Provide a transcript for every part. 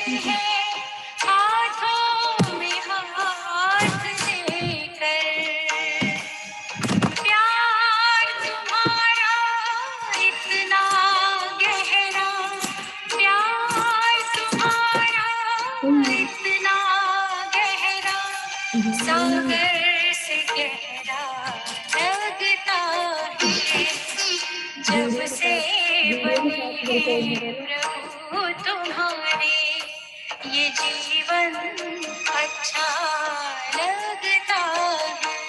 हैं हाथों में हाथ लेकर, प्यार तुम्हारा इतना गहरा, प्यार तुम्हारा इतना गहरा, सागर से गहरा लगता है। जब से बने हैं प्रभु तुम्हारे, ये जीवन अच्छा लगता है।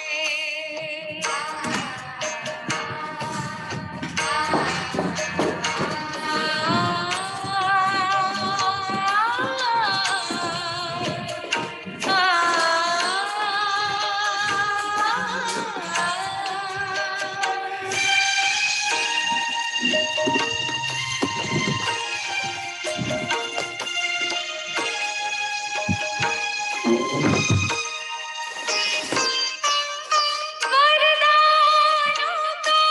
वरदानों का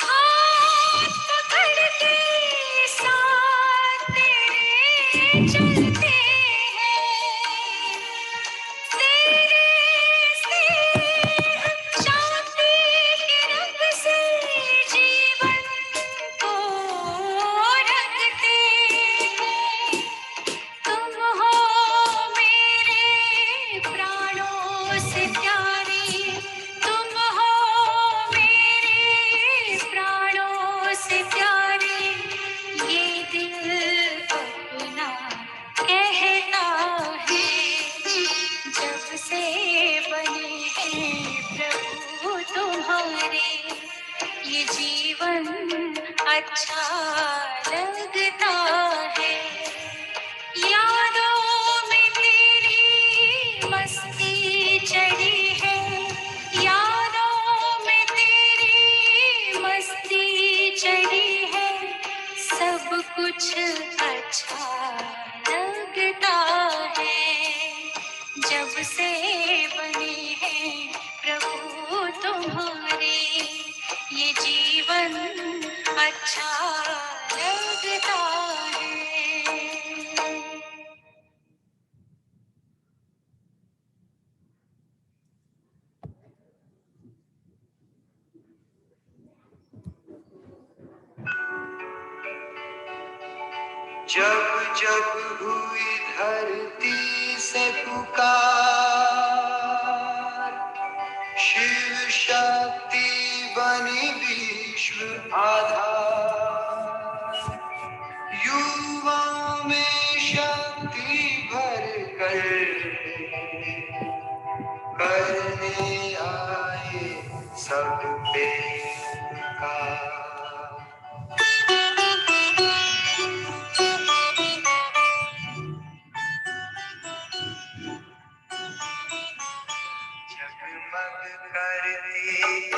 हाथ पकड़ के साथ तेरे चलते हैं, तेरे स्नेह शांति के रंग से जीवन को रंगते हैं। तुम हो मेरे प्राणों से प्यारे, तुम हो मेरे प्राणों से प्यारे, ये दिल अपना कहता है। जब से बने हैं प्रभु तुम्हारे, ये जीवन अच्छा लगता है। यादों में तेरी मस्ती चढ़ी है, यादों में तेरी मस्ती चढ़ी है, सब कुछ अच्छा लगता है। जब से बने हैं प्रभु तुम्हारे, ये जीवन अच्छा लगता है। जब जब हुई धरती से पुकार, शिव शक्ति बनी विश्व आधार, युवा में शक्ति भर कर करने आए सब पे उपकार। जगमग करती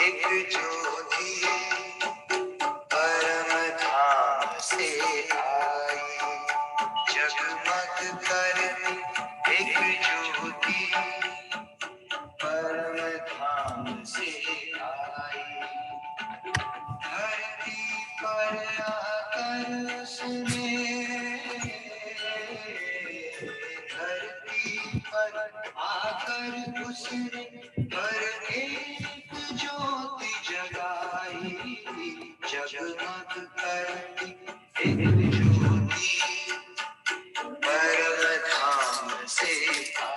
एक ज्योति परम धाम से आई, जगमग करती एक ज्योति परम धाम से आई, धरती पर आकर उसने, धरती पर आकर उसने हर एक ज्योति जगाई, जगमग करती एक ज्योति परम धाम से आई।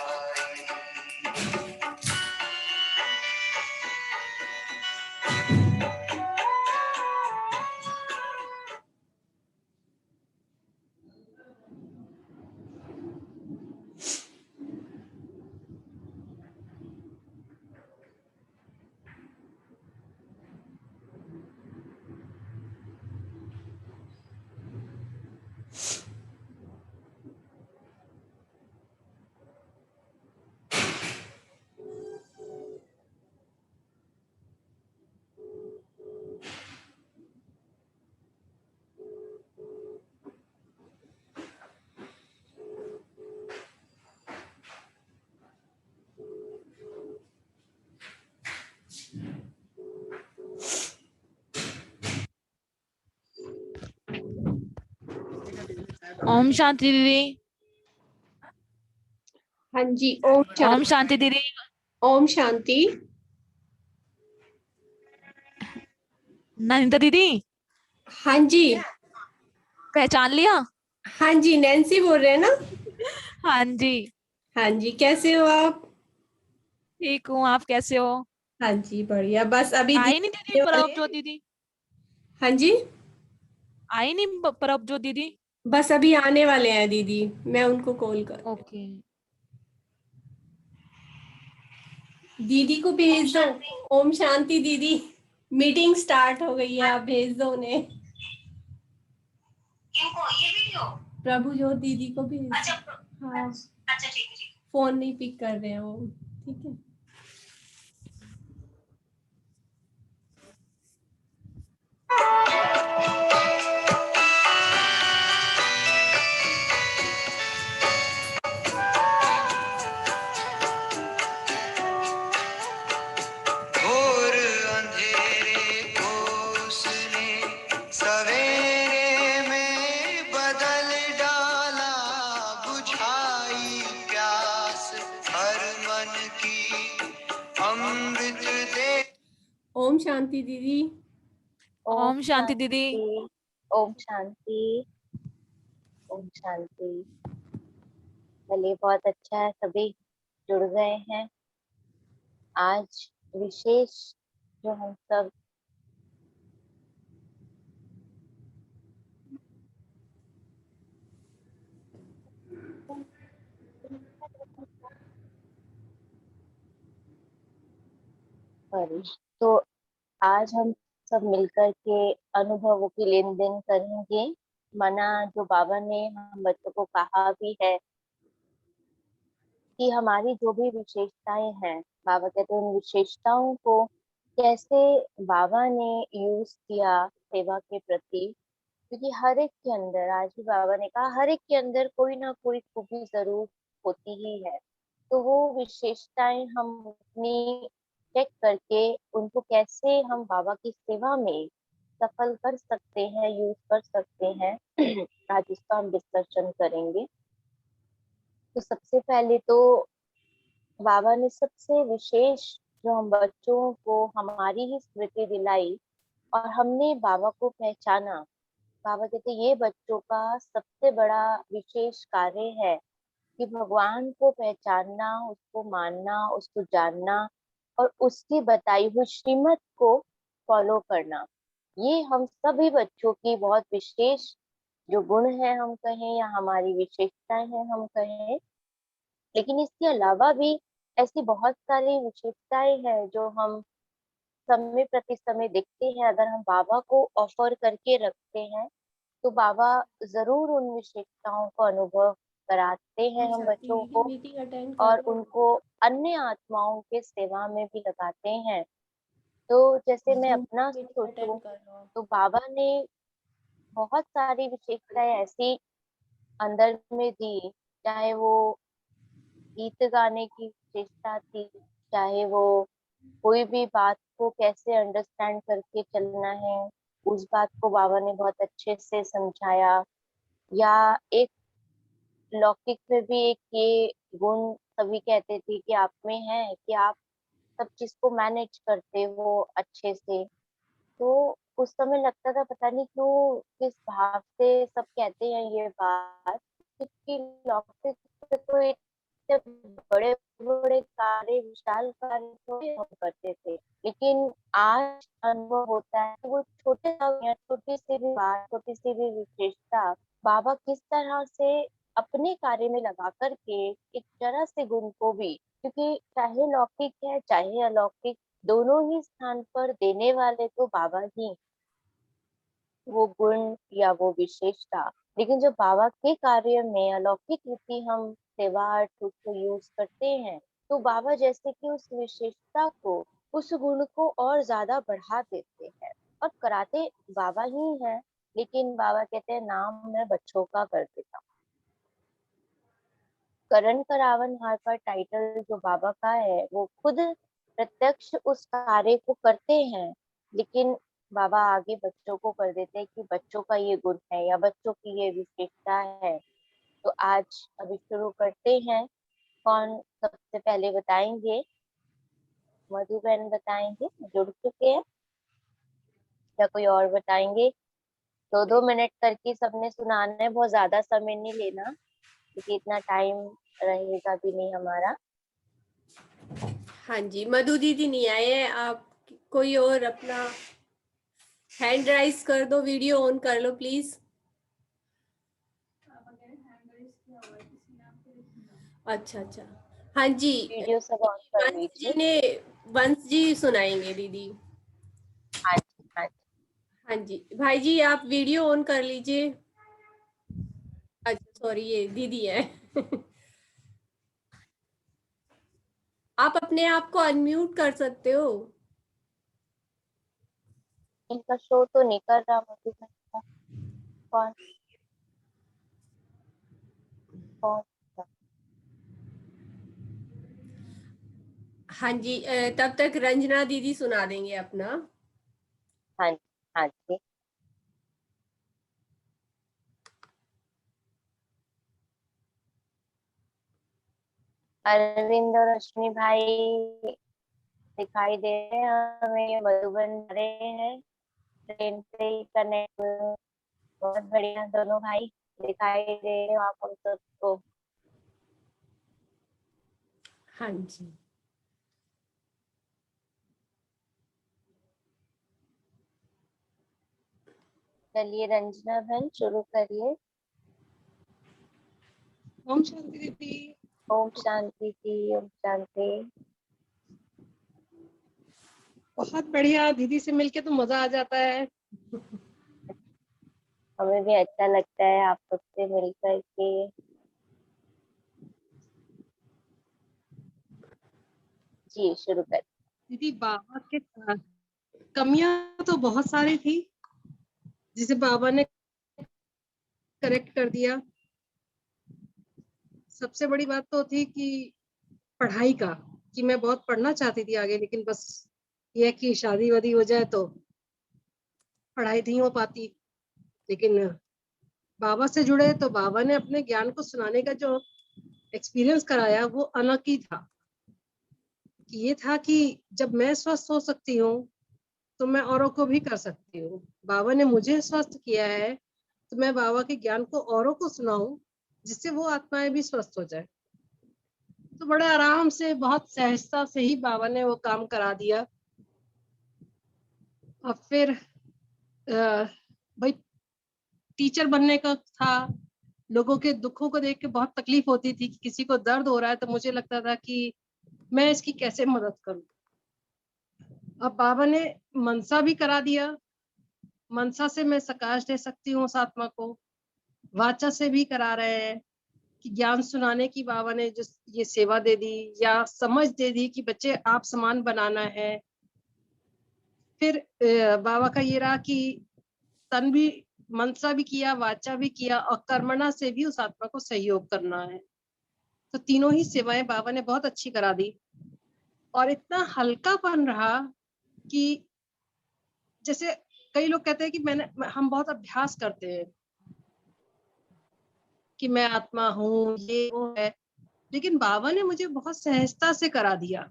ओम शांति दीदी। हाँ जी, ओम शांति। शांति दीदी। ओम शांति। नंदिता दीदी हाँ जी। पहचान लिया? हाँ जी, नैन्सी बोल रहे हैं ना? हाँ जी। हाँ जी, कैसे हो आप? ठीक हूँ, आप कैसे हो? हाँ जी, बढ़िया। बस अभी आई नहीं दीदी आने वाले प्रभजोत हैं। दीदी? हाँ जी, आई नहीं प्रभजोत दीदी? बस अभी आने वाले हैं दीदी, मैं उनको कॉल कर। ओके। दीदी को भेज दो। ओम शांति दीदी, मीटिंग स्टार्ट हो गई है, आप भेज दो उन्हें। किनको ये वीडियो? प्रभु ज्योत दीदी को भेज अच्छा दो। हाँ, अच्छा ठीक है ठीक है। फोन नहीं पिक कर रहे हैं वो। ठीक है। घोर अंधेरे को उसने सवेरे में बदल डाला, बुझाई प्यास हर मन की अमृत दे। ओम शांति दीदी। ओम शांति दीदी। ओम शांति। ओम शांति। चलिए, बहुत अच्छा है, सभी जुड़ गए हैं। आज विशेष जो हम सब सॉरी, तो आज हम सब मिलकर के अनुभवों की लेन देन करेंगे। मना जो बाबा ने हम बच्चों को कहा भी है कि हमारी जो भी विशेषताएं हैं, बाबा कहते हैं उन विशेषताओं को कैसे बाबा ने यूज किया सेवा के प्रति। क्योंकि हर एक के अंदर, आज भी बाबा ने कहा, हर एक के अंदर कोई ना कोई खूबी जरूर होती ही है। तो वो विशेषताएं हम अपनी चेक करके उनको कैसे हम बाबा की सेवा में सफल कर सकते हैं, यूज कर सकते हैं, आज इसका हम डिस्कशन करेंगे। तो सबसे पहले तो बाबा ने सबसे विशेष जो हम बच्चों को हमारी ही स्मृति दिलाई और हमने बाबा को पहचाना। बाबा कहते ये बच्चों का सबसे बड़ा विशेष कार्य है कि भगवान को पहचानना, उसको मानना, उसको जानना और उसकी बताई हुई श्रीमत को फॉलो करना। ये हम सभी बच्चों की बहुत विशेष जो गुण है हम कहें, या हमारी विशेषताएं हैं हम कहें। लेकिन इसके अलावा भी ऐसी बहुत सारी विशेषताएं हैं जो हम समय प्रति समय देखते हैं। अगर हम बाबा को ऑफर करके रखते हैं तो बाबा जरूर उन विशेषताओं को अनुभव कराते हैं हम बच्चों को मीटिंग अटेंड और कर लो। उनको अन्य आत्माओं के सेवा में भी लगाते हैं। तो जैसे मैं अपना मीटिंग सोचूं अटेंड कर लो। तो बाबा ने बहुत सारी विशेषताएं ऐसी अंदर में दी, चाहे वो गीत गाने की विशेषता थी, चाहे वो कोई भी बात को कैसे अंडरस्टैंड करके चलना है, उस बात को बाबा ने बहुत अच्छे से समझाया। या एक लौकिक में भी एक ये गुण सभी कहते थे कि आप में है कि आप सब चीज को मैनेज करते हो अच्छे से। तो उस समय लगता था पता नहीं क्यों किस भाव से सब कहते हैं ये बात, क्योंकि लौकिक में तो इतने बड़े बड़े कार्य, विशाल कार्य थोड़े हम करते थे। लेकिन आज अनुभव होता है कि वो छोटे या छोटी सी भी बात, छोटी सी भी विशेषता बाबा किस तरह से अपने कार्य में लगा करके एक जरा से गुण को भी, क्योंकि चाहे लौकिक है चाहे अलौकिक, दोनों ही स्थान पर देने वाले तो बाबा ही, वो गुण या वो विशेषता। लेकिन जो बाबा के कार्य में अलौकिक रीति हम सेवा अर्थ उसको यूज करते हैं, तो बाबा जैसे कि उस विशेषता को, उस गुण को और ज्यादा बढ़ा देते हैं और कराते बाबा ही हैं। लेकिन बाबा कहते हैं नाम मैं बच्चों का कर देता हूँ। करण करावन हार का टाइटल जो बाबा का है, वो खुद प्रत्यक्ष उस कार्य को करते हैं, लेकिन बाबा आगे बच्चों को कर देते हैं कि बच्चों का ये गुण है या बच्चों की ये विशेषता है। तो आज अभी शुरू करते हैं कौन सबसे पहले बताएंगे? मधु बहन बताएंगे, जुड़ चुके हैं, या कोई और बताएंगे? 2-2 मिनट करके सबने सुनाना है, बहुत ज्यादा समय नहीं लेना, क्योंकि इतना टाइम रहेगा भी नहीं हमारा। हाँ जी, मधु दीदी नहीं आए हैं, आप कोई और अपना हैंड राइज कर दो, वीडियो ऑन कर लो प्लीज। अच्छा अच्छा, हाँ जी, वीडियो सब ऑन कर वंश जी लीजिए। ने, वंश जी सुनाएंगे दीदी। हाँ जी, हाँ जी। हाँ जी भाई जी, आप वीडियो ऑन कर लीजिए। अच्छा सॉरी, ये दीदी है। आप अपने आप को अनम्यूट कर सकते हो। इनका शो तो नहीं कर रहा मधु बहन का। कौन कौन सा? हाँ जी, तब तक रंजना दीदी सुना देंगे अपना। हाँ जी, हाँ जी। अरविंद और अश्विनी भाई दिखाई दे रहे हैं हमें, मधुबन रहे हैं, ट्रेन से ही कनेक्ट। बहुत बढ़िया, दोनों भाई दिखाई दे रहे हो आप हम सबको। हाँ जी, चलिए रंजना बहन शुरू करिए। ओम शांति दीदी। ओम शांति जी, ओम शांति। बहुत बढ़िया, दीदी से मिलके तो मजा आ जाता है। हमें भी अच्छा लगता है आप सबसे मिलकर के। जी शुरू कर। दीदी बाबा के कमियां तो बहुत सारी थी, जिसे बाबा ने करेक्ट कर दिया। सबसे बड़ी बात तो थी कि पढ़ाई का, कि मैं बहुत पढ़ना चाहती थी आगे, लेकिन बस ये कि शादी वादी हो जाए तो पढ़ाई नहीं हो पाती। लेकिन बाबा से जुड़े तो बाबा ने अपने ज्ञान को सुनाने का जो एक्सपीरियंस कराया वो अलग ही था। कि ये था कि जब मैं स्वस्थ हो सकती हूँ तो मैं औरों को भी कर सकती हूँ। बाबा ने मुझे स्वस्थ किया है तो मैं बाबा के ज्ञान को औरों को सुनाऊं, जिससे वो आत्माएं भी स्वस्थ हो जाए। तो बड़े आराम से, बहुत सहजता से ही बाबा ने वो काम करा दिया। और फिर भाई टीचर बनने का था, लोगों के दुखों को देख के बहुत तकलीफ होती थी कि किसी को दर्द हो रहा है तो मुझे लगता था कि मैं इसकी कैसे मदद करूं। अब बाबा ने मनसा भी करा दिया, मनसा से मैं सकाश दे सकती हूँ उस आत्मा को। वाचा से भी करा रहे हैं कि ज्ञान सुनाने की बाबा ने जो ये सेवा दे दी या समझ दे दी कि बच्चे आप समान बनाना है। फिर बाबा का ये रहा कि तन भी, मनसा भी किया, वाचा भी किया और कर्मणा से भी उस आत्मा को सहयोग करना है। तो तीनों ही सेवाएं बाबा ने बहुत अच्छी करा दी। और इतना हल्कापन रहा कि जैसे कई लोग कहते हैं कि हम बहुत अभ्यास करते हैं कि मैं आत्मा हूँ, ये वो है, लेकिन बाबा ने मुझे बहुत सहजता से करा दिया।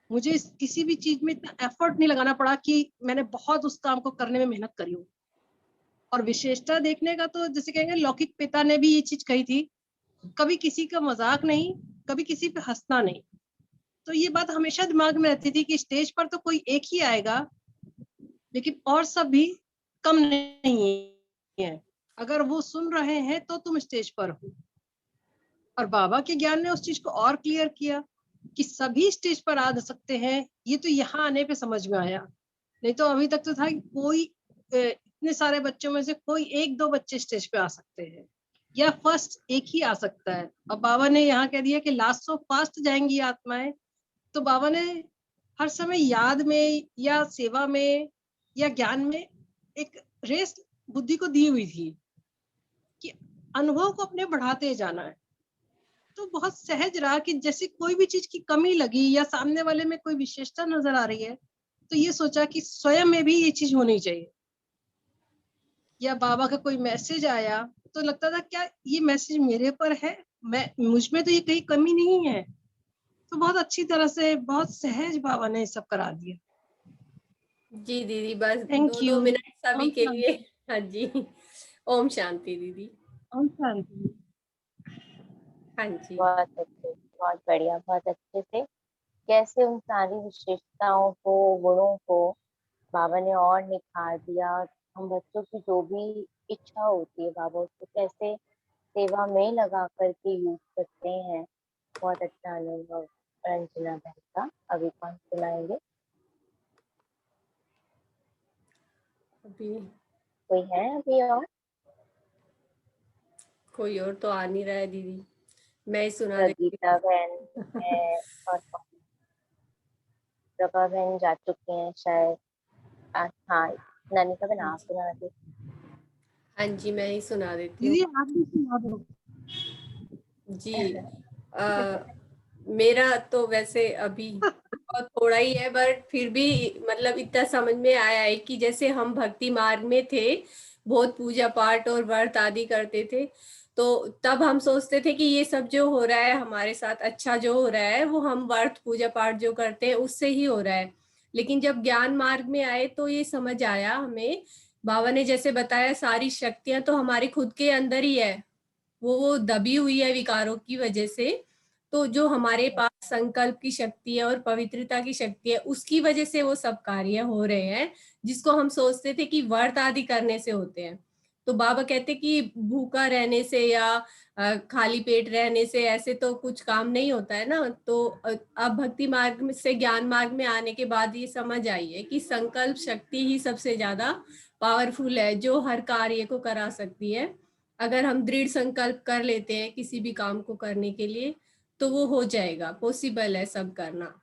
मुझे किसी भी चीज में इतना एफर्ट नहीं लगाना पड़ा कि मैंने बहुत उस काम को करने में मेहनत करी हो। और विशेषता देखने का तो जैसे कहेंगे, लौकिक पिता ने भी ये चीज कही थी, कभी किसी का मजाक नहीं, कभी किसी पे हंसना नहीं। तो ये बात हमेशा दिमाग में रहती थी कि स्टेज पर तो कोई एक ही आएगा, लेकिन और सब भी कम नहीं है। अगर वो सुन रहे हैं तो तुम स्टेज पर हो। और बाबा के ज्ञान ने उस चीज को और क्लियर किया कि सभी स्टेज पर आ सकते हैं। ये तो यहाँ आने पे समझ में आया, नहीं तो अभी तक तो था कि कोई इतने सारे बच्चों में से कोई 1-2 बच्चे स्टेज पे आ सकते हैं, या फर्स्ट एक ही आ सकता है। और बाबा ने यहाँ कह दिया कि लास्ट सो फास्ट जाएंगी आत्माएं। तो बाबा ने हर समय याद में या सेवा में या ज्ञान में एक रेस बुद्धि को दी हुई थी कि अनुभव को अपने बढ़ाते जाना है। तो बहुत सहज रहा कि जैसे कोई भी चीज की कमी लगी या सामने वाले में कोई विशेषता नजर आ रही है, तो ये सोचा कि स्वयं में भी ये चीज होनी चाहिए। या बाबा का कोई मैसेज आया तो लगता था क्या ये मैसेज मेरे पर है मुझ में तो ये कहीं कमी नहीं है। तो बहुत अच्छी तरह से, बहुत सहज बाबा ने सब करा दिया। जी दीदी, बस थैंक 2-2 यू। मिनट सभी ओम के शांति। लिए। हाँ जी, ओम शांति दीदी। ओम शांति। हाँ जी। बहुत अच्छे, बहुत बढ़िया, बहुत अच्छे से कैसे उन सारी विशेषताओं को, गुणों को बाबा ने और निखार दिया। और हम बच्चों की जो भी इच्छा होती है बाबा उसको कैसे सेवा में लगा करके यूज करते हैं। बहुत अच्छा अनुभव रंजना बहन का। अभी कौन सुनाएंगे? अभी कोई है अभी और? कोई और तो आ नहीं रहा है दीदी, मैं ही सुना देती प्रगीता बहन हूँ। है और प्रभा बहन जा चुकी हैं शायद। हाँ, नैनिका बहन आप सुना दी। हाँ जी, मैं ही सुना देती हूँ। दीदी आप भी सुना दो। जी, मेरा तो वैसे अभी बहुत थोड़ा ही है, बट फिर भी मतलब इतना समझ में आया है कि जैसे हम भक्ति मार्ग में थे, बहुत पूजा पाठ और व्रत आदि करते थे, तो तब हम सोचते थे कि ये सब जो हो रहा है हमारे साथ, अच्छा जो हो रहा है वो हम व्रत पूजा पाठ जो करते हैं उससे ही हो रहा है। लेकिन जब ज्ञान मार्ग में आए तो ये समझ आया हमें, बाबा ने जैसे बताया सारी शक्तियां तो हमारे खुद के अंदर ही है, वो दबी हुई है विकारों की वजह से। तो जो हमारे पास संकल्प की शक्ति है और पवित्रता की शक्ति है, उसकी वजह से वो सब कार्य हो रहे हैं, जिसको हम सोचते थे कि व्रत आदि करने से होते हैं। तो बाबा कहते कि भूखा रहने से या खाली पेट रहने से ऐसे तो कुछ काम नहीं होता है ना। तो अब भक्ति मार्ग से ज्ञान मार्ग में आने के बाद ये समझ आई है कि संकल्प शक्ति ही सबसे ज्यादा पावरफुल है, जो हर कार्य को करा सकती है। अगर हम दृढ़ संकल्प कर लेते हैं किसी भी काम को करने के लिए तो वो हो जाएगा, पॉसिबल है सब करना।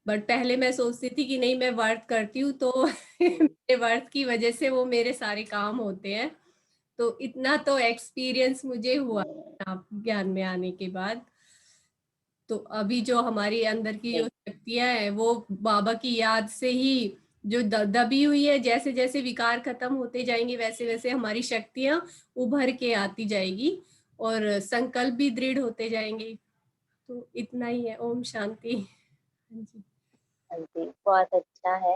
बट पहले मैं सोचती थी कि नहीं, मैं व्रत करती हूँ तो मेरे व्रत की वजह से वो मेरे सारे काम होते हैं। तो इतना तो एक्सपीरियंस मुझे हुआ आप ज्ञान में आने के बाद। तो अभी जो हमारी अंदर की जो शक्तियां हैं वो बाबा की याद से ही जो दबी हुई है, जैसे जैसे विकार खत्म होते जाएंगे वैसे वैसे हमारी शक्तियां उभर के आती जाएगी और संकल्प भी दृढ़ होते जाएंगे। तो इतना ही है। ओम शांति। हाँ जी। हाँ जी, बहुत अच्छा है।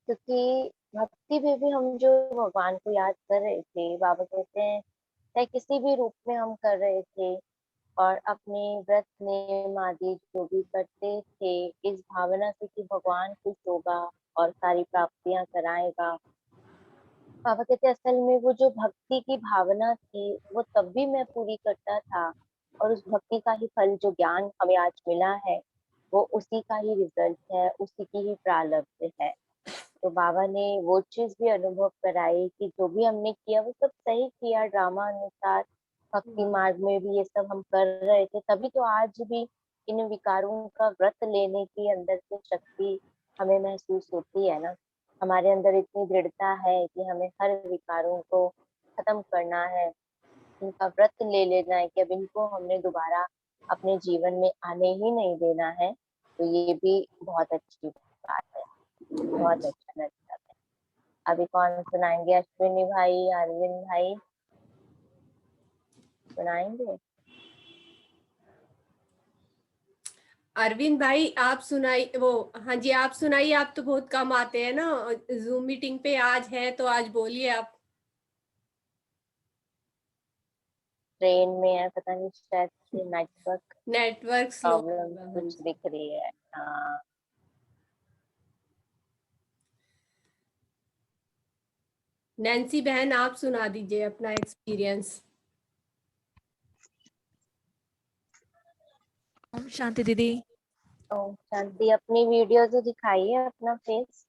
क्योंकि भक्ति में भी हम जो भगवान को याद कर रहे थे, बाबा कहते हैं चाहे किसी भी रूप में हम कर रहे थे और अपने व्रत नियम आदि जो भी करते थे इस भावना से कि भगवान खुश होगा और सारी प्राप्तियां कराएगा। बाबा कहते असल में वो जो भक्ति की भावना थी वो तब भी मैं पूरी करता था, और उस भक्ति का ही फल जो ज्ञान हमें आज मिला है वो उसी का ही रिजल्ट है, उसी की ही प्रारब्ध है। तो बाबा ने वो चीज भी अनुभव कराई कि जो भी हमने किया वो सब सही किया, ड्रामा अनुसार भक्ति मार्ग में भी ये सब हम कर रहे थे, तभी तो आज भी इन विकारों का व्रत लेने की अंदर से शक्ति हमें महसूस होती है ना। हमारे अंदर इतनी दृढ़ता है कि हमें हर विकारों को खत्म करना है, इनका व्रत ले लेना है कि अब इनको हमने दोबारा अपने जीवन में आने ही नहीं देना है। तो ये भी बहुत अच्छी बात है, बहुत अच्छा लगता है। अभी कौन सुनाएंगे? अश्विनी भाई, अरविंद भाई सुनाएंगे? अरविंद भाई आप सुनाई वो। हाँ जी, आप सुनाइए, आप तो बहुत कम आते हैं ना जूम मीटिंग पे, आज है तो आज बोलिए आप। ट्रेन में है, पता नहीं शायद नेटवर्क नेटवर्क स्लो प्रॉब्लम होगा। हाँ कुछ जी। दिख रही है। हाँ, नैन्सी बहन आप सुना दीजिए अपना एक्सपीरियंस। ओम शांति दीदी। ओम शांति। अपनी वीडियो तो दिखाइए, अपना फेस।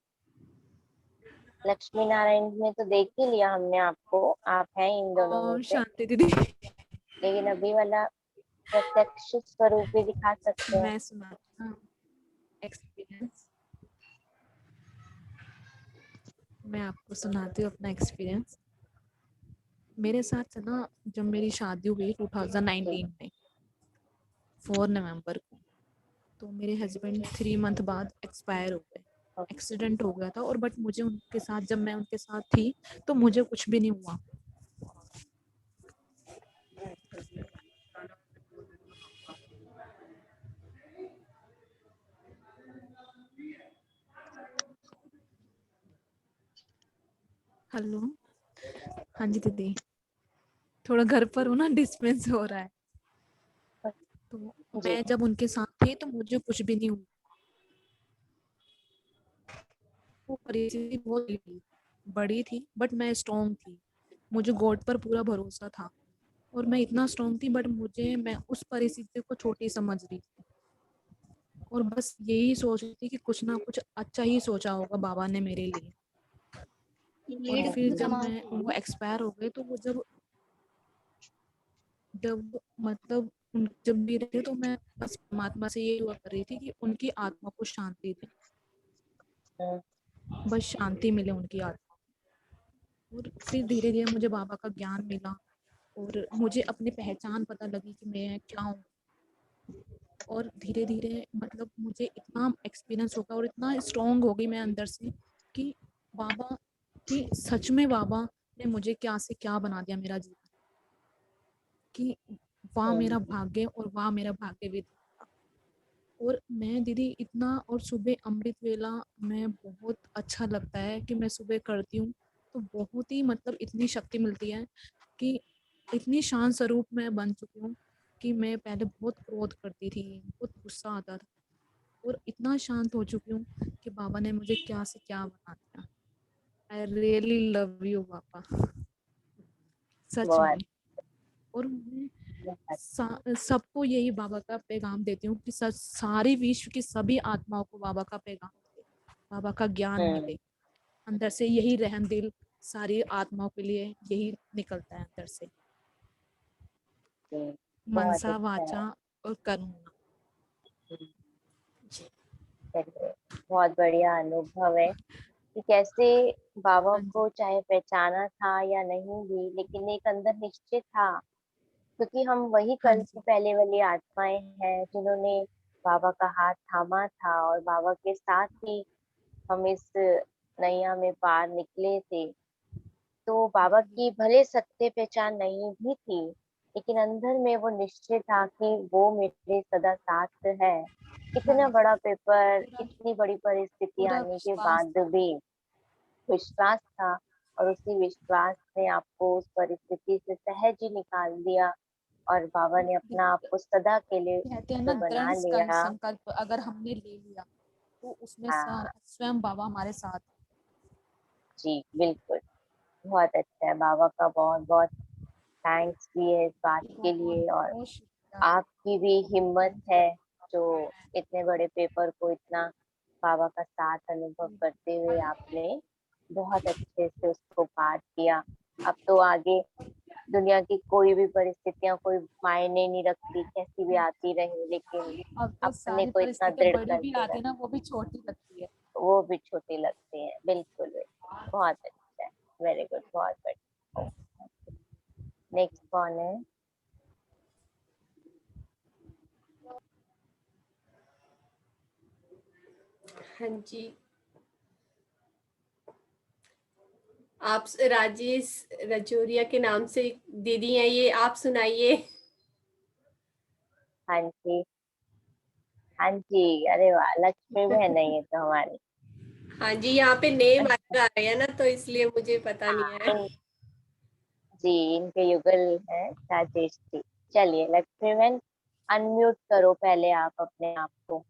लक्ष्मी नारायण में तो देख ही लिया हमने आपको, आप हैं इन दोनों में ओम से, शांति दीदी। लेकिन अभी वाला प्रत्यक्ष स्वरूप भी दिखा सकते हैं। मैं सुनाती हूँ एक्सपीरियंस। मैं आपको सुनाती हूँ अपना एक्सपीरियंस। मेरे साथ है ना, जब मेरी शादी हुई 2019 में 4 नवंबर को, तो मेरे हस्बैंड 3 मंथ बाद एक्सपायर हो गए। एक्सीडेंट हो गया था, और बट मुझे उनके साथ, जब मैं उनके साथ थी तो मुझे कुछ भी नहीं हुआ। हेलो। हाँ जी दीदी, थोड़ा घर पर हूँ ना, डिस्टर्बेंस हो रहा है। तो जी मैं जब उनके साथ थी तो मुझे कुछ भी नहीं हुआ। वो परिस्थिति बहुत बड़ी थी बट मैं स्ट्रॉन्ग थी। मुझे गॉड पर पूरा भरोसा था और मैं इतना स्ट्रॉन्ग थी, बट मैं उस परिस्थिति को छोटी समझ रही थी और बस यही सोच रही थी कि कुछ ना कुछ अच्छा ही सोचा होगा बाबा ने मेरे लिए। और फिर जब वो एक्सपायर हो गए तो वो जब जब मतलब जब भी रहे तो मैं बस परमात्मा से ये दुआ कर रही थी कि उनकी आत्मा को शांति दे, बस शांति मिले उनकी आत्मा को। और फिर धीरे धीरे मुझे बाबा का ज्ञान मिला और मुझे अपनी पहचान पता लगी कि मैं क्या हूँ। और धीरे धीरे मतलब मुझे इतना एक्सपीरियंस होगा और इतना स्ट्रॉन्ग हो गई मैं अंदर से कि बाबा कि सच में बाबा ने मुझे क्या से क्या बना दिया मेरा जीवन, कि वाह मेरा भाग्य और वाह मेरा भाग्य भी। और मैं दीदी इतना, और सुबह अमृत वेला में बहुत अच्छा लगता है कि मैं सुबह करती हूँ तो बहुत ही मतलब इतनी शक्ति मिलती है कि इतनी शांत स्वरूप मैं बन चुकी हूँ कि मैं पहले बहुत क्रोध करती थी, बहुत गुस्सा आता था, और इतना शांत हो चुकी हूँ कि बाबा ने मुझे क्या से क्या बना दिया। आई रियली लव यू बाबा, सच बहुत में। और मैं बहुत सबको यही बाबा का पैगाम देती हूँ कि सारी विश्व की सभी आत्माओं को बाबा का पैगाम मिले, बाबा का ज्ञान मिले। अंदर से यही रहम दिल सारी आत्माओं के लिए यही निकलता है अंदर से, बहुत मनसा अच्छा है। वाचा और कर्मणा। चलिए, बहुत बढ़िया अनुभव है कि कैसे बाबा हाँ जी। को चाहे पहचाना था या नहीं भी, लेकिन एक अंदर निश्चय था, क्योंकि हम वही हाँ कल जी। की पहले वाली आत्माएं हैं जिन्होंने बाबा का हाथ थामा था और बाबा के साथ ही हम इस नैया में पार निकले थे। तो बाबा की भले सत्य पहचान नहीं भी थी, लेकिन अंदर में वो निश्चय था कि वो मेरे सदा साथ है। हाँ इतना जी। बड़ा पेपर, पूरा इतनी बड़ी परिस्थिति पूरा आने के विश्वास बाद था। भी विश्वास था, और उसी विश्वास ने आपको उस परिस्थिति से सहज ही निकाल दिया और बाबा ने अपना आपको सदा के लिए कहते हैं ना, जो बना दृढ़ लिया। संकल्प अगर हमने ले लिया तो उसमें हाँ स्वयं बाबा हमारे साथ हैं। जी बिल्कुल, बहुत अच्छा है। बाबा का बहुत बहुत थैंक्स भी है इस बात के बहुत लिए, और बहुत शुक्रिया। आपकी भी हिम्मत हाँ है जी। जो इतने बड़े पेपर को इतना बाबा का साथ अनुभव करते हुए आपने बहुत अच्छे से उसको पार किया। अब तो आगे दुनिया की कोई भी परिस्थितियां कोई मायने नहीं रखती, कैसी भी आती रहे, लेकिन अब तो अपने सारी को इतना परिस्थितियां दृढ़ बड़ी भी करके आती रख, है ना, वो भी छोटी लगती है। वो भी छोटी लगती है। बिल्कुल बिल्कुल, बहुत अच्छा है। वेरी गुड, बहुत बढ़िया। नेक्स्ट कौन है? हाँ जी, आप राजेश रजौरिया के नाम से दीदी हैं ये, आप सुनाइए। हाँ जी, हाँ जी, अरे वाह, लक्ष्मी बहन है ये तो हमारी। हाँ जी, यहाँ पे नेम अलग आ रहे हैं ना, तो इसलिए मुझे पता नहीं हाँ है। जी, इनके युगल है राजेश जी। चलिए लक्ष्मी बहन, अनम्यूट करो पहले आप अपने आप को।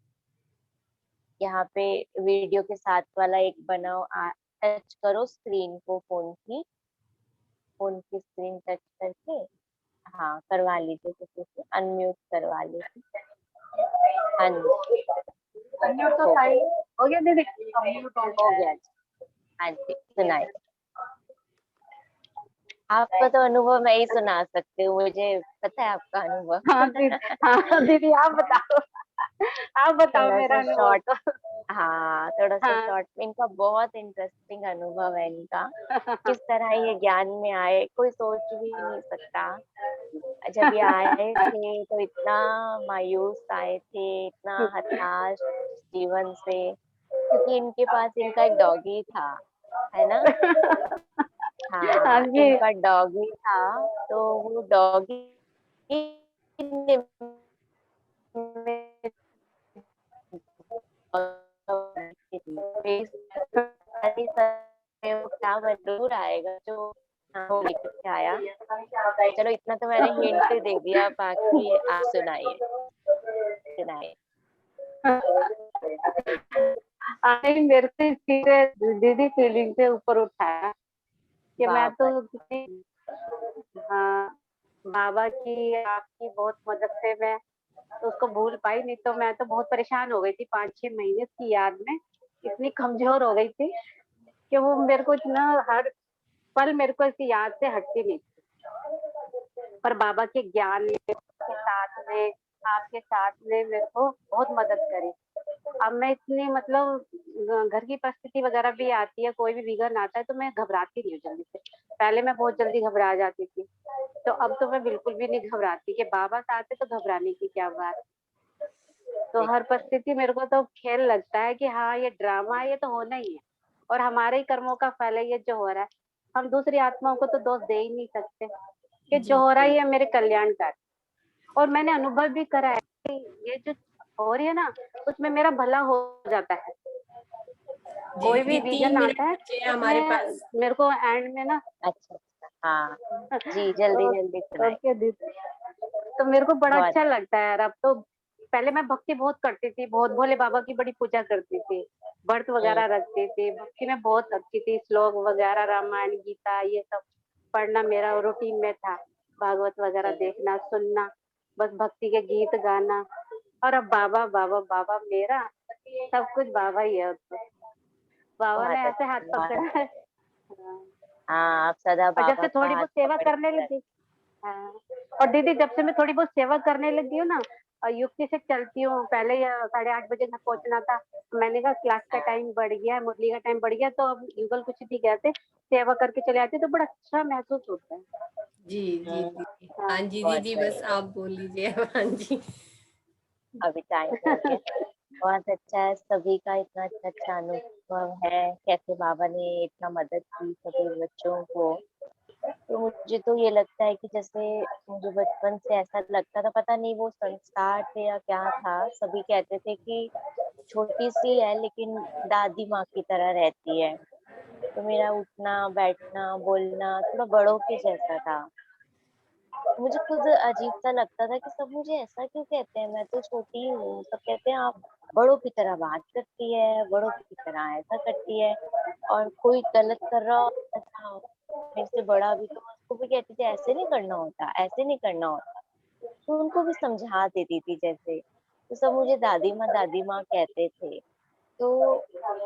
यहाँ पे वीडियो के साथ वाला एक बनाओ, टच करो स्क्रीन को, फोन की स्क्रीन टच करके, हाँ करवा लीजिए, किसी से अनम्यूट करवा लीजिए। हाँ जी, अनम्यूट तो हो गया दीदी, हो गया जी। हाँ जी, सुनाइए। आपका तो अनुभव मैं ही सुना सकती हूँ, मुझे पता है आपका अनुभव। हाँ दीदी आप बताओ, आप बताओ थोड़ा मेरा सा अनुभव शॉर्ट, तो। हाँ थोड़ा सा हाँ शॉर्ट में, इनका बहुत इंटरेस्टिंग अनुभव है इनका। किस तरह ये ज्ञान में आए कोई सोच भी नहीं सकता। जब ये आए थे तो इतना मायूस आए थे, इतना हताश जीवन से, क्योंकि इनके पास इनका एक डॉगी था, है ना? हाँ हाँ जी। इनका डॉगी था, तो वो डॉगी ने है वो क्या जरूर आएगा जो वो लेकर के आया। चलो इतना तो मैंने हिंट दे दिया, बाकी आप सुनाइए सुनाइए। नहीं, मेरे को इस चीज से दीदी फीलिंग से ऊपर उठाया कि मैं बाबा तो कितनी, हाँ, बाबा की आपकी बहुत मदद से मैं तो उसको भूल पाई, नहीं तो मैं तो बहुत परेशान हो गई थी 5-6 महीने की याद में, इतनी कमजोर हो गई थी कि वो मेरे को इतना हर पल मेरे को इसकी याद से हटती नहीं थी। पर बाबा के ज्ञान के साथ में, आपके साथ में मेरे को बहुत मदद करी। अब मैं इतनी मतलब घर की परिस्थिति वगैरह भी आती है, कोई भी विघ्न आता है तो मैं घबराती नहीं हूँ जल्दी से। पहले मैं बहुत जल्दी घबरा जाती थी, तो अब तो मैं बिल्कुल भी नहीं घबराती कि बाबा साथ है तो घबराने की क्या बात। तो हर परिस्थिति मेरे को तो खेल लगता है कि हाँ ये ड्रामा है, ये तो होना ही है और हमारे ही कर्मों का फल है ये जो हो रहा है। हम दूसरी आत्माओं को तो दोष दे ही नहीं सकते कि जो जी हो रहा है ये मेरे कल्याण का है। और मैंने अनुभव भी करा है कि ये जो हो रही है ना उसमें मेरा भला हो जाता है। जी कोई भी दीदी, 3 विघ्न मिनट आता है बचे हैं हमारे उसमें पास। मेरे को एंड में ना अच्छा अच्छा हाँ जी, जल्दी जल्दी सुनाइए। ओके दीदी, तो मेरे को बड़ा बहुत अच्छा लगता है यार। अब तो पहले मैं भक्ति बहुत करती थी, बहुत भोले बाबा की बड़ी पूजा करती थी, व्रत वगैरह रखती थी, भक्ति में बहुत अच्छी थी, श्लोक वगैरह रामायण गीता ये सब पढ़ना मेरा रूटीन में था, भागवत वगैरह देखना सुनना, बस भक्ति के गीत गाना। और अब बाबा बाबा बाबा मेरा सब कुछ बाबा ही है। अब तो बाबा ने बहुत ऐसे हाथ अच्छा पकड़ा बहुत है। हाँ। हाँ, आप सदा और जब बाबा से का थोड़ी हाथ बहुत सेवा पकड़ करने के लगी, हाँ, और दीदी जब से मैं थोड़ी बहुत सेवा करने लगी हूँ ना और युक्ति से चलती हूँ, पहले 8:30 बजे घर पहुंचना था, मैंने कहा क्लास का टाइम बढ़ गया है, मुरली का टाइम बढ़ गया, तो अब युगल कुछ भी कहते सेवा करके चले आते तो बड़ा अच्छा महसूस होता है। जी जी हम्म, दीदी, हाँ। हाँ जी बहुत दीदी, सही। बस आप बोल लीजिए अब। हाँ जी। अभी टाइम हो गया। बहुत अच्छा है, सभी का इतना अच्छा अच्छा अनुभव है, कैसे बाबा ने इतना मदद की सभी बच्चों को। तो मुझे तो ये लगता है कि जैसे मुझे बचपन से ऐसा लगता था, पता नहीं वो संस्कार थे या क्या था, सभी कहते थे कि छोटी सी है लेकिन दादी माँ की तरह रहती है। तो मेरा उठना बैठना बोलना थोड़ा बड़ों के जैसा था। मुझे खुद अजीब सा लगता था कि सब मुझे ऐसा क्यों कहते हैं, मैं तो छोटी हूँ, सब कहते हैं आप बड़ों की तरह बात करती है, बड़ों की तरह ऐसा करती है। और कोई गलत कर रहा होता था मेरे से बड़ा भी, तो मैं उसको भी कहती थी ऐसे नहीं करना होता, ऐसे नहीं करना होता। तो उनको भी समझा देती थी जैसे। तो सब मुझे दादी माँ कहते थे। तो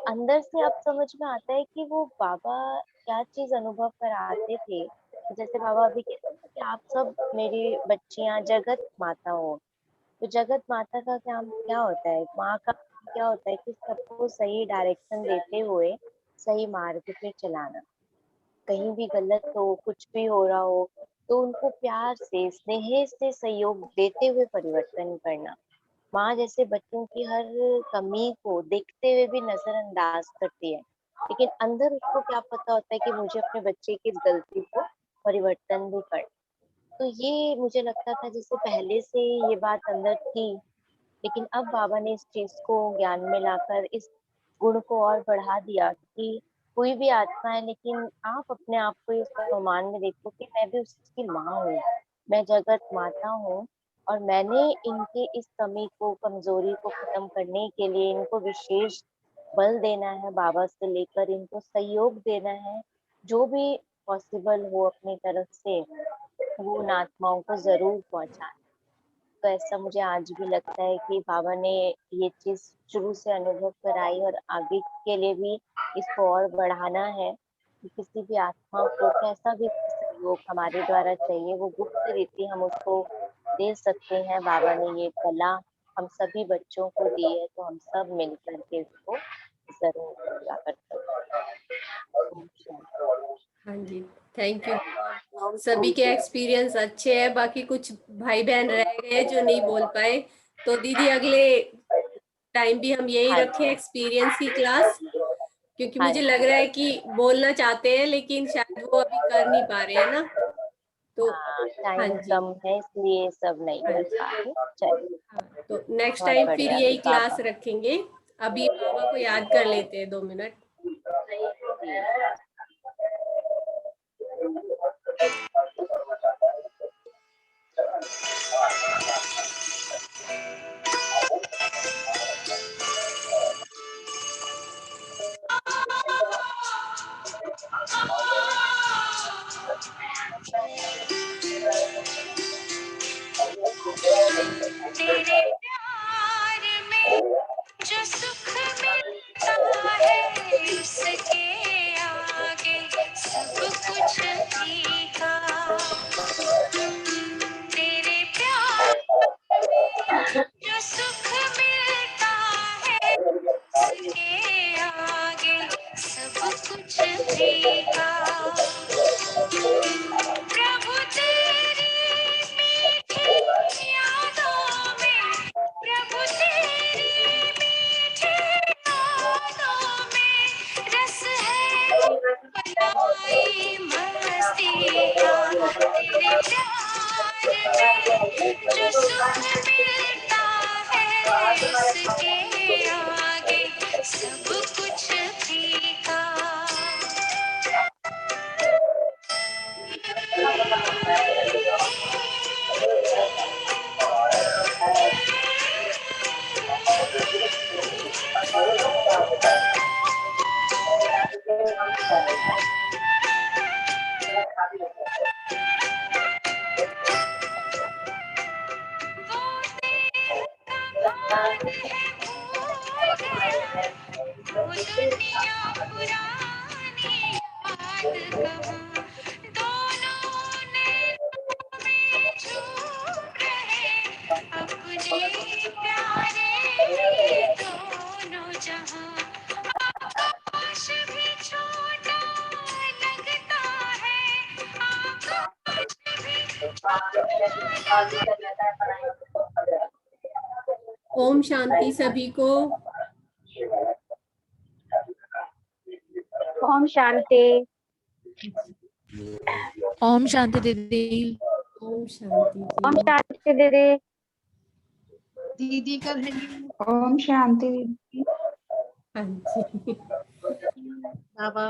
अंदर से अब समझ में आता है कि वो बाबा क्या चीज अनुभव कराते थे। जैसे बाबा अभी कहते थे कि आप सब मेरी बच्चियां जगत माता हो। तो जगत माता का काम क्या होता है, माँ का काम क्या होता है कि सबको सही डायरेक्शन देते हुए सही मार्ग पे चलाना। कहीं भी गलत हो, कुछ भी हो रहा हो, तो उनको प्यार से स्नेह से सहयोग देते हुए परिवर्तन करना। माँ जैसे बच्चों की हर कमी को देखते हुए भी नजरअंदाज करती है, लेकिन अंदर उसको क्या पता होता है कि मुझे अपने बच्चे की इस गलती को परिवर्तन भी करना। तो ये मुझे लगता था जैसे पहले से ये बात अंदर थी, लेकिन अब बाबा ने इस चीज को ज्ञान में लाकर इस गुण को और बढ़ा दिया कि कोई भी आत्मा है लेकिन आप अपने आप को इस सम्मान में देखो कि मैं भी उसकी माँ हूँ, मैं जगत माता हूँ। और मैंने इनके इस कमी को कमजोरी को खत्म करने के लिए इनको विशेष बल देना है, बाबा से लेकर इनको सहयोग देना है, जो भी पॉसिबल हो अपनी तरफ से वो उन आत्माओं को जरूर पहुंचाए। तो ऐसा मुझे आज भी लगता है कि बाबा ने ये चीज शुरू से अनुभव कराई और आगे के लिए भी इसको और बढ़ाना है कि किसी भी आत्मा को कैसा भी सहयोग हमारे द्वारा चाहिए वो गुप्त रीति हम उसको दे सकते हैं। बाबा ने ये कला हम सभी बच्चों को दी है, तो हम सब मिल करके इसको जरूर पूरा कर सकते हैं। हाँ जी, थैंक यू। सभी के एक्सपीरियंस अच्छे हैं, बाकी कुछ भाई बहन रह गए जो नहीं बोल पाए, तो दीदी अगले टाइम भी हम यही हाँ रखें जी एक्सपीरियंस की क्लास, क्योंकि हाँ मुझे लग जी रहा है कि बोलना चाहते हैं लेकिन शायद वो अभी कर नहीं पा रहे हैं ना। तो हाँ, हाँ टाइम जी। कम है इसलिए सब नहीं हाँ कर जी। पा रहे। चलिए हाँ, तो नेक्स्ट बहुत टाइम फिर बढ़िया यही क्लास बाबा रखेंगे। अभी बाबा को याद कर लेते हैं 2 मिनट। जी। तेरे प्यार में जो सुख मिलता है उसके आगे सब कुछ फीका। तेरे प्यार में जो सुख मिलता है उसके आगे सब कुछ फीका। प्रभु तेरी मीठी यादों में, प्रभु तेरी मीठी यादों में रस है मलाई मस्ती का। तेरे प्यार में जो सुख मिलता है उसके आगे सब कुछ फीका। वो दिल कमाल है भूल गया, वो दुनिया पुरानी याद कहाँ। दोनों नैनों में झूम रहे अपने प्यारे ये दोनों जहां। आकाश भी छोटा लगता है, आकाश भी ओम शांति सभी को। ओम शांति। ओम शांति दीदी। ओम शांति ओम जी। शांति दीदी। दीदी कर है ओम शांति दीदी। हाँ जी। बाबा।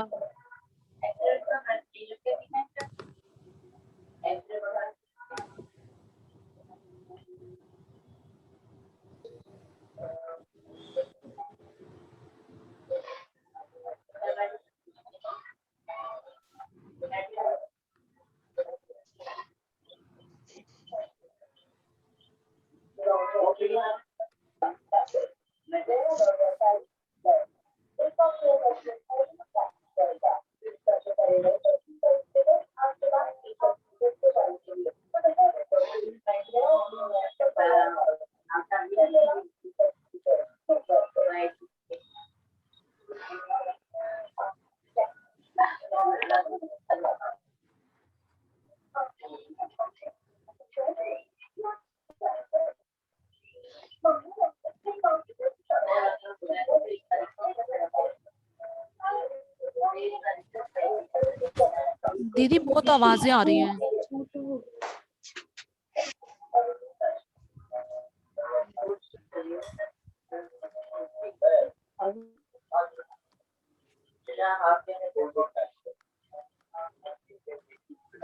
दीदी बहुत आवाजें आ रही हैं।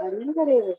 नहीं करेगी।